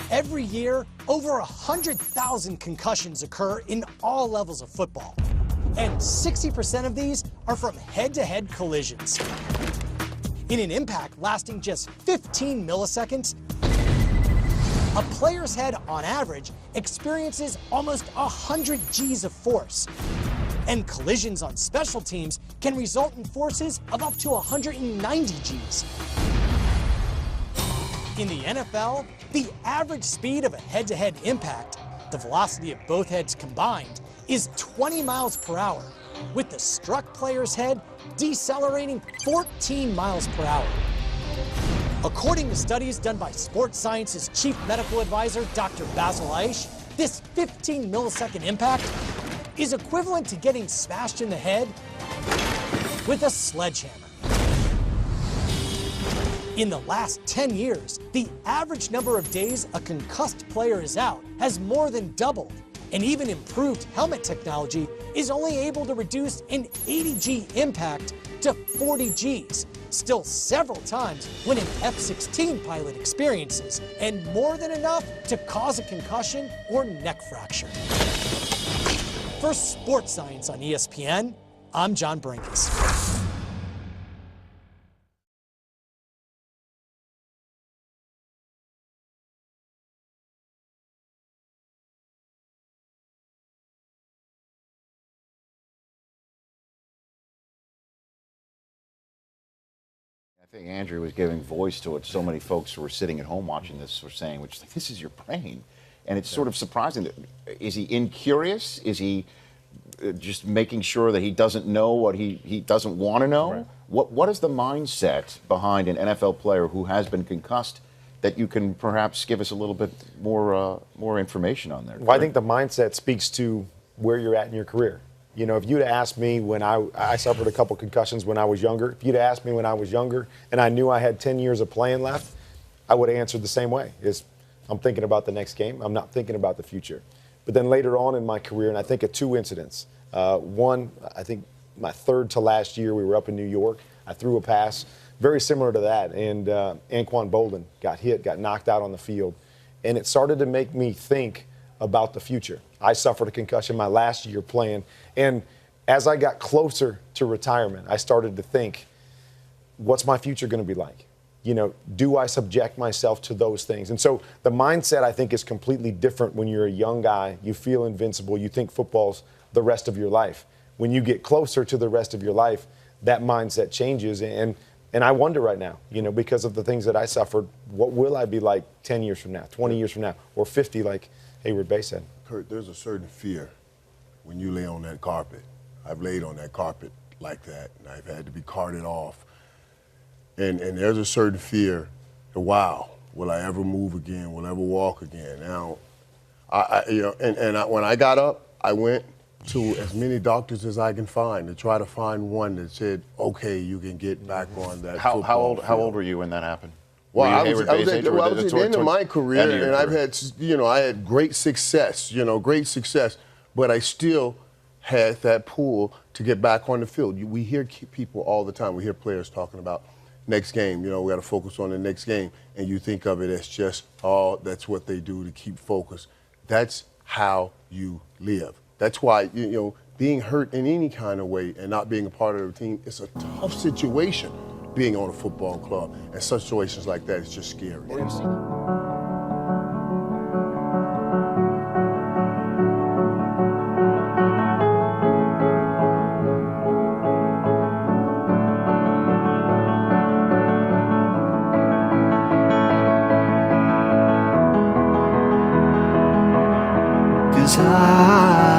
Every year, over 100,000 concussions occur in all levels of football. And 60% of these are from head-to-head collisions. In an impact lasting just 15 milliseconds, a player's head, on average, experiences almost 100 Gs of force. And collisions on special teams can result in forces of up to 190 Gs. In the NFL, the average speed of a head-to-head impact, the velocity of both heads combined, is 20 miles per hour, with the struck player's head decelerating 14 miles per hour. According to studies done by Sports Science's chief medical advisor, Dr. Basil Aish, this 15 millisecond impact is equivalent to getting smashed in the head with a sledgehammer. In the last 10 years, the average number of days a concussed player is out has more than doubled, and even improved helmet technology is only able to reduce an 80G impact to 40 Gs, still several times when an F-16 pilot experiences, and more than enough to cause a concussion or neck fracture. For Sports Science on ESPN, I'm John Brinkus. I think Andrew was giving voice to what so many folks who were sitting at home watching this were saying, which is like, this is your brain. And it's sort of surprising. Is he incurious? Is he just making sure that he doesn't know what he doesn't want to know? Right. What is the mindset behind an NFL player who has been concussed that you can perhaps give us a little bit more information on there? Well, I think the mindset speaks to where you're at in your career. You know, if you'd asked me when I suffered a couple concussions when I was younger, if you'd asked me when I was younger and I knew I had 10 years of playing left, I would have answered the same way. I'm thinking about the next game. I'm not thinking about the future. But then later on in my career, and I think of two incidents. One, I think my third to last year, we were up in New York. I threw a pass very similar to that, and Anquan Bolden got hit, got knocked out on the field. And it started to make me think about the future. I suffered a concussion my last year playing, and as I got closer to retirement, I started to think, what's my future going to be like? You know, do I subject myself to those things? And so the mindset, I think, is completely different when you're a young guy. You feel invincible. You think football's the rest of your life. When you get closer to the rest of your life, that mindset changes. And I wonder right now, you know, because of the things that I suffered, what will I be like 10 years from now, 20 years from now, or 50, like Hayward Bay said? Kurt, there's a certain fear when you lay on that carpet. I've laid on that carpet like that, and I've had to be carted off. And there's a certain fear, wow, will I ever move again? Will I ever walk again? Now, when I got up, I went to as many doctors as I can find to try to find one that said, okay, you can get back on that football field. How old were you when that happened? Well, I was at the end of my career, and I've had, I had great success, but I still had that pull to get back on the field. We hear people all the time. We hear players talking about next game, we got to focus on the next game, and you think of it as just, that's what they do to keep focused. That's how you live. That's why, being hurt in any kind of way and not being a part of the team, it's a tough situation. Being on a football club and situations like that is just scary. Cause I